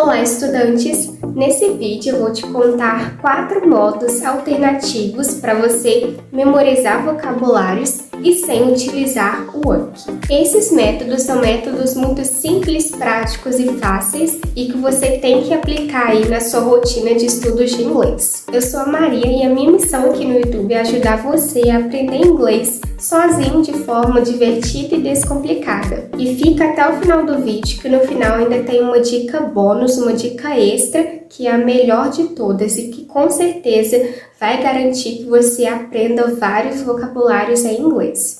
Olá, estudantes! Nesse vídeo eu vou te contar 4 modos alternativos para você memorizar vocabulários e sem utilizar o Anki. Esses métodos são métodos muito simples, práticos e fáceis e que você tem que aplicar aí na sua rotina de estudos de inglês. Eu sou a Maria e a minha missão aqui no YouTube é ajudar você a aprender inglês sozinho de forma divertida e descomplicada. E fica até o final do vídeo que no final ainda tem uma dica bônus, uma dica extra que é a melhor de todas e que com certeza vai garantir que você aprenda vários vocabulários em inglês.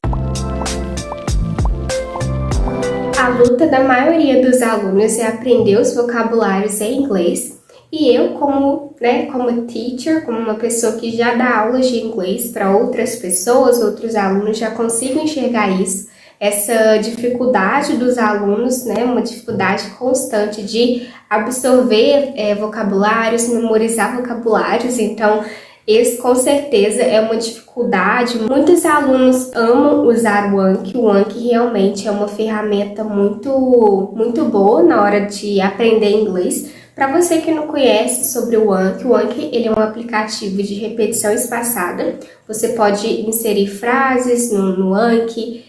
A luta da maioria dos alunos é aprender os vocabulários em inglês e eu, como teacher, como uma pessoa que já dá aulas de inglês para outras pessoas, outros alunos, já consigo enxergar isso. Essa dificuldade dos alunos, uma dificuldade constante de absorver vocabulários, memorizar vocabulários, então esse com certeza é uma dificuldade. Muitos alunos amam usar o Anki realmente é uma ferramenta muito boa na hora de aprender inglês. Para você que não conhece sobre o Anki ele é um aplicativo de repetição espaçada, você pode inserir frases no Anki,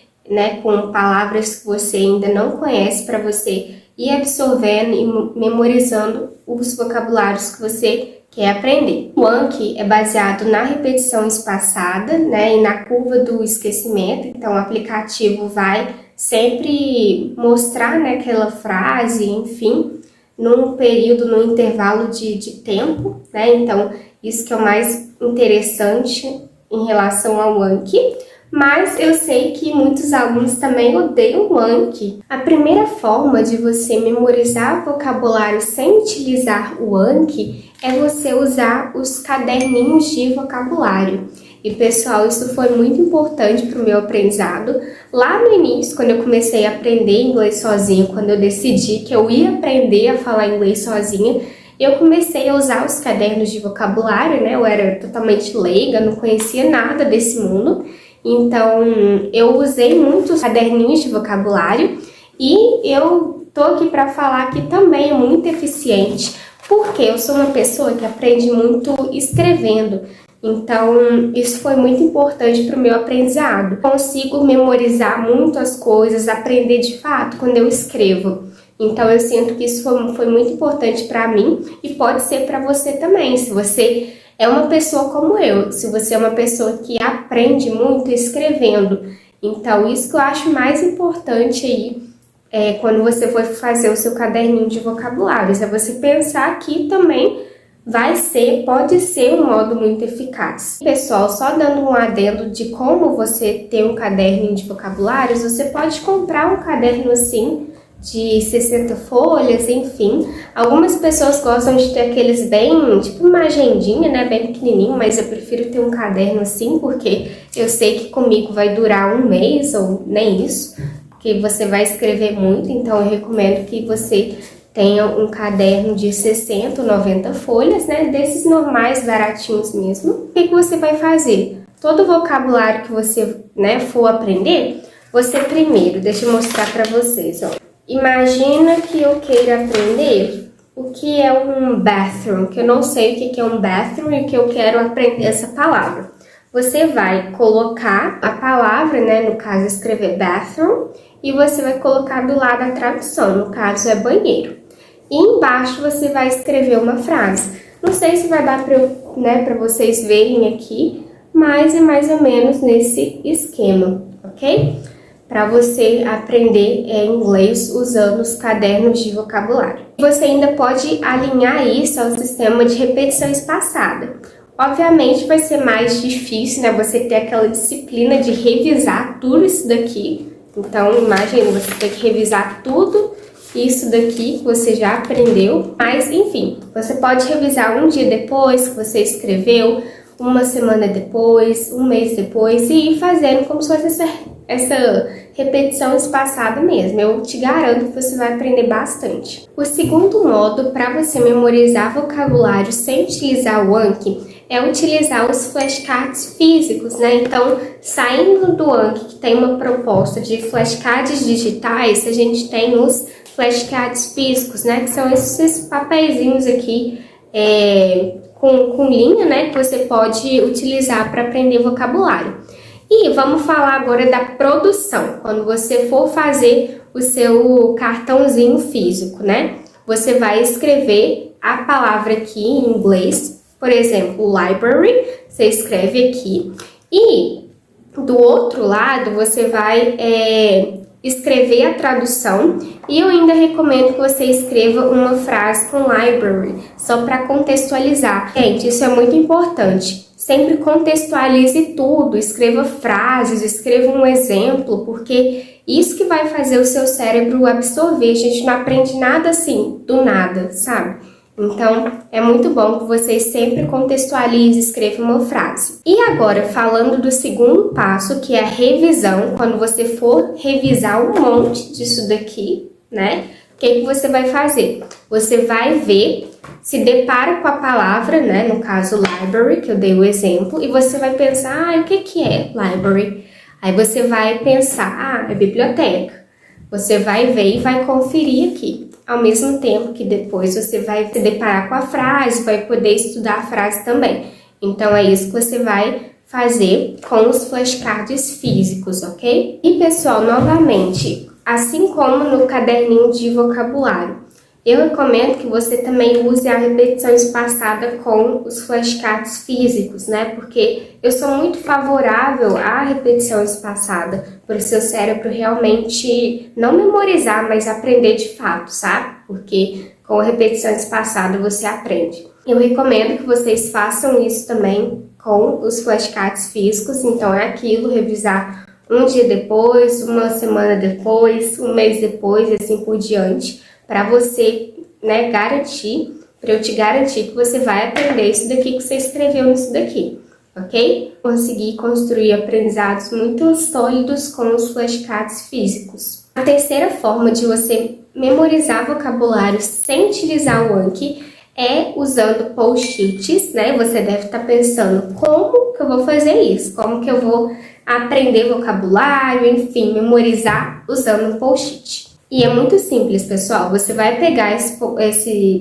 com palavras que você ainda não conhece para você ir absorvendo e memorizando os vocabulários que você quer aprender. O Anki é baseado na repetição espaçada, e na curva do esquecimento, então o aplicativo vai sempre mostrar aquela frase, enfim, num período, num intervalo de tempo, então isso que é o mais interessante em relação ao Anki. Mas eu sei que muitos alunos também odeiam o Anki. A primeira forma de você memorizar vocabulário sem utilizar o Anki é você usar os caderninhos de vocabulário. E pessoal, isso foi muito importante para o meu aprendizado. Lá no início, quando eu comecei a aprender inglês sozinha, quando eu decidi que eu ia aprender a falar inglês sozinha, eu comecei a usar os cadernos de vocabulário, Eu era totalmente leiga, não conhecia nada desse mundo. Então, eu usei muitos caderninhos de vocabulário e eu tô aqui para falar que também é muito eficiente, porque eu sou uma pessoa que aprende muito escrevendo. Então, isso foi muito importante para o meu aprendizado. Consigo memorizar muito as coisas, aprender de fato quando eu escrevo. Então, eu sinto que isso foi muito importante para mim e pode ser para você também, se você é uma pessoa como eu, se você é uma pessoa que aprende muito escrevendo. Então, isso que eu acho mais importante aí, quando você for fazer o seu caderninho de vocabulários, é você pensar que também pode ser um modo muito eficaz. Pessoal, só dando um adendo de como você ter um caderninho de vocabulários, você pode comprar um caderno assim, de 60 folhas, enfim. Algumas pessoas gostam de ter aqueles bem, tipo uma agendinha, bem pequenininho, mas eu prefiro ter um caderno assim, porque eu sei que comigo vai durar um mês, ou nem isso, porque você vai escrever muito, então eu recomendo que você tenha um caderno de 60 ou 90 folhas, desses normais, baratinhos mesmo. O que você vai fazer? Todo vocabulário que você, for aprender, você primeiro, deixa eu mostrar para vocês, ó. Imagina que eu queira aprender o que é um bathroom, que eu não sei o que é um bathroom e que eu quero aprender essa palavra. Você vai colocar a palavra, no caso escrever bathroom, e você vai colocar do lado a tradução, no caso é banheiro. E embaixo você vai escrever uma frase. Não sei se vai dar para vocês verem aqui, mas é mais ou menos nesse esquema, ok? Para você aprender inglês usando os cadernos de vocabulário. Você ainda pode alinhar isso ao sistema de repetição espaçada. Obviamente vai ser mais difícil, você ter aquela disciplina de revisar tudo isso daqui. Então, imagine você ter que revisar tudo isso daqui que você já aprendeu. Mas, enfim, você pode revisar um dia depois que você escreveu, uma semana depois, um mês depois, e ir fazendo como se fosse essa repetição espaçada mesmo. Eu te garanto que você vai aprender bastante. O segundo modo para você memorizar vocabulário sem utilizar o Anki é utilizar os flashcards físicos, Então, saindo do Anki, que tem uma proposta de flashcards digitais, a gente tem os flashcards físicos, né? Que são esses papeizinhos aqui com linha, né? Que você pode utilizar para aprender vocabulário. E vamos falar agora da produção. Quando você for fazer o seu cartãozinho físico, né? Você vai escrever a palavra aqui em inglês, por exemplo, library, você escreve aqui. E do outro lado, você vai escrever a tradução. E eu ainda recomendo que você escreva uma frase com library, só para contextualizar. Gente, isso é muito importante. Sempre contextualize tudo, escreva frases, escreva um exemplo, porque isso que vai fazer o seu cérebro absorver. A gente não aprende nada assim, do nada, sabe? Então, é muito bom que vocês sempre contextualizem, escrevam uma frase. E agora, falando do segundo passo, que é a revisão. Quando você for revisar um monte disso daqui, né? O que você vai fazer? Você vai ver, se depara com a palavra, né? No caso, library, que eu dei o exemplo, e você vai pensar, o que é library? Aí você vai pensar, é biblioteca. Você vai ver e vai conferir aqui. Ao mesmo tempo que depois você vai se deparar com a frase, vai poder estudar a frase também. Então, é isso que você vai fazer com os flashcards físicos, ok? E, pessoal, novamente, assim como no caderninho de vocabulário, eu recomendo que você também use a repetição espaçada com os flashcards físicos, né? Porque eu sou muito favorável à repetição espaçada, para o seu cérebro realmente não memorizar, mas aprender de fato, sabe? Porque com a repetição espaçada você aprende. Eu recomendo que vocês façam isso também com os flashcards físicos, então é aquilo, revisar um dia depois, uma semana depois, um mês depois e assim por diante, para você, né, garantir, para eu te garantir que você vai aprender isso daqui que você escreveu nisso daqui, ok? Conseguir construir aprendizados muito sólidos com os flashcards físicos. A terceira forma de você memorizar vocabulário sem utilizar o Anki é usando post-its, né? Você deve estar pensando, como que eu vou fazer isso? Como que eu vou aprender vocabulário, enfim, memorizar usando um post-it? E é muito simples, pessoal. Você vai pegar esse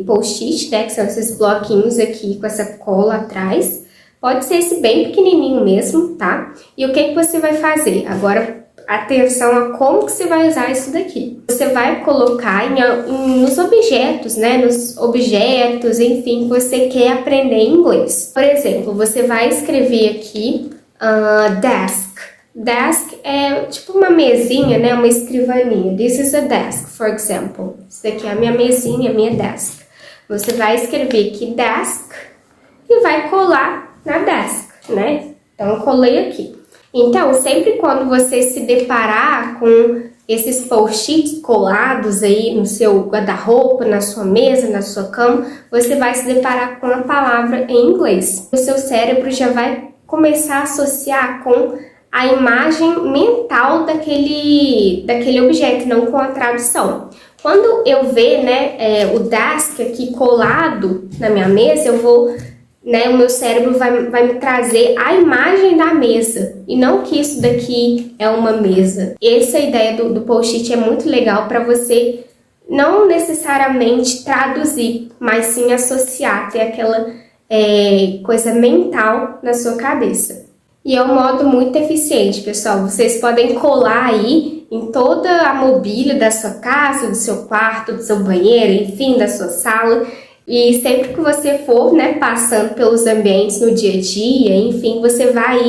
post-it, né, que são esses bloquinhos aqui com essa cola atrás. Pode ser esse bem pequenininho mesmo, tá? E o que você vai fazer? Agora, atenção a como que você vai usar isso daqui. Você vai colocar nos objetos, né, nos objetos, enfim, que você quer aprender inglês. Por exemplo, você vai escrever aqui desk. Desk é tipo uma mesinha, né? Uma escrivaninha. This is a desk, for example. Isso daqui é a minha mesinha, a minha desk. Você vai escrever aqui desk e vai colar na desk, né? Então, eu colei aqui. Então, sempre quando você se deparar com esses post-its colados aí no seu guarda-roupa, na sua mesa, na sua cama, você vai se deparar com a palavra em inglês. O seu cérebro já vai começar a associar com a imagem mental daquele objeto, não com a tradução. Quando eu ver, né, o desk aqui colado na minha mesa, eu vou, né, o meu cérebro vai me trazer a imagem da mesa e não que isso daqui é uma mesa. Essa ideia do post-it é muito legal para você não necessariamente traduzir, mas sim associar, ter aquela coisa mental na sua cabeça. E é um modo muito eficiente, pessoal. Vocês podem colar aí em toda a mobília da sua casa, do seu quarto, do seu banheiro, enfim, da sua sala. E sempre que você for, né, passando pelos ambientes no dia a dia, enfim, você vai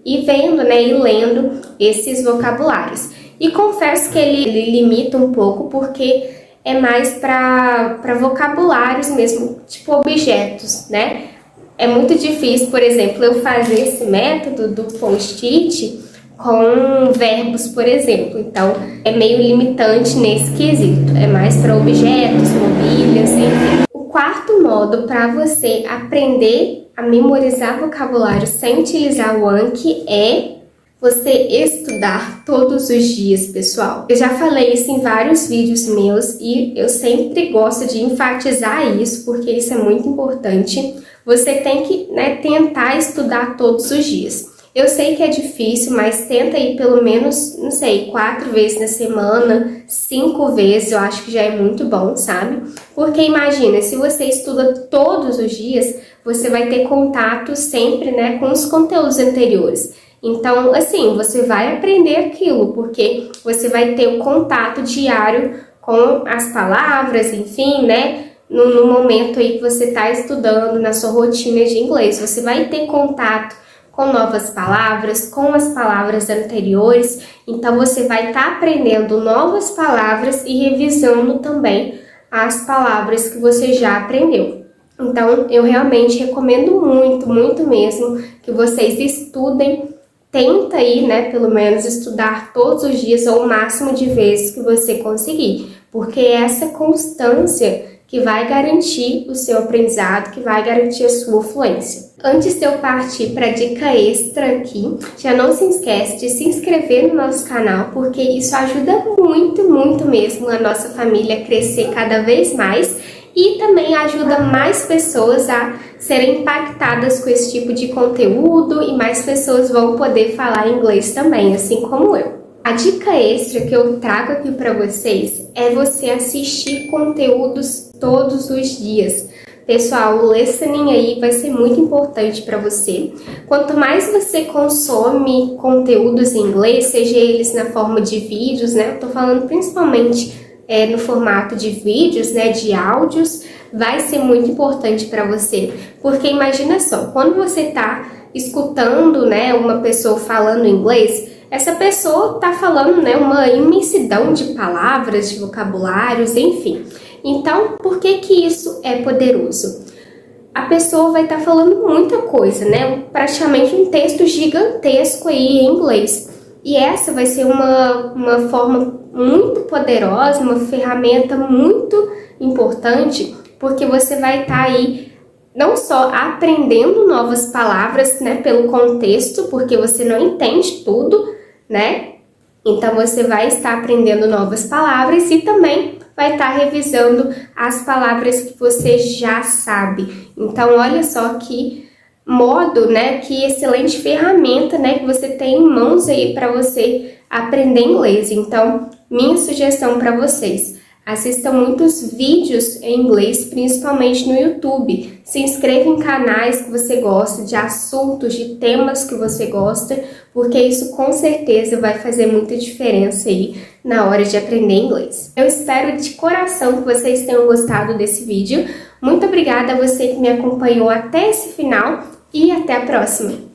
ir vendo, né, e lendo esses vocabulários. E confesso que ele limita um pouco, porque é mais para vocabulários mesmo, tipo objetos, né? É muito difícil, por exemplo, eu fazer esse método do post-it com verbos, por exemplo. Então, é meio limitante nesse quesito. É mais para objetos, mobílias, enfim. O quarto modo para você aprender a memorizar vocabulário sem utilizar o Anki é você estudar todos os dias, pessoal. Eu já falei isso em vários vídeos meus e eu sempre gosto de enfatizar isso, porque isso é muito importante. Você tem que, né, tentar estudar todos os dias. Eu sei que é difícil, mas tenta ir pelo menos, não sei, 4 vezes na semana, 5 vezes, eu acho que já é muito bom, sabe? Porque imagina, se você estuda todos os dias, você vai ter contato sempre, né, com os conteúdos anteriores. Então, assim, você vai aprender aquilo, porque você vai ter o contato diário com as palavras, enfim, né? No momento aí que você está estudando, na sua rotina de inglês, você vai ter contato com novas palavras, com as palavras anteriores, então você vai estar aprendendo novas palavras e revisando também as palavras que você já aprendeu. Então, eu realmente recomendo muito, muito mesmo que vocês estudem. Tenta aí, né, pelo menos estudar todos os dias ou o máximo de vezes que você conseguir, porque é essa constância que vai garantir o seu aprendizado, que vai garantir a sua fluência. Antes de eu partir para a dica extra aqui, já não se esquece de se inscrever no nosso canal, porque isso ajuda muito, muito mesmo a nossa família a crescer cada vez mais e também ajuda mais pessoas a serem impactadas com esse tipo de conteúdo e mais pessoas vão poder falar inglês também, assim como eu. A dica extra que eu trago aqui para vocês é você assistir conteúdos todos os dias. Pessoal, o listening aí vai ser muito importante para você. Quanto mais você consome conteúdos em inglês, seja eles na forma de vídeos, né? Eu tô falando principalmente no formato de vídeos, né? De áudios, vai ser muito importante para você. Porque imagina só, quando você tá escutando, né, uma pessoa falando inglês, essa pessoa tá falando, né, uma imensidão de palavras, de vocabulários, enfim. Então, por que que isso é poderoso? A pessoa vai estar falando muita coisa, né? Praticamente um texto gigantesco aí em inglês. E essa vai ser uma forma muito poderosa, uma ferramenta muito importante, porque você vai estar aí não só aprendendo novas palavras, né, pelo contexto, porque você não entende tudo, né? Então você vai estar aprendendo novas palavras e também vai estar revisando as palavras que você já sabe. Então olha só que modo, né, que excelente ferramenta, né, que você tem em mãos aí para você aprender inglês. Então, minha sugestão para vocês: assistam muitos vídeos em inglês, principalmente no YouTube. Se inscreva em canais que você gosta, de assuntos, de temas que você gosta, porque isso com certeza vai fazer muita diferença aí na hora de aprender inglês. Eu espero de coração que vocês tenham gostado desse vídeo. Muito obrigada a você que me acompanhou até esse final e até a próxima!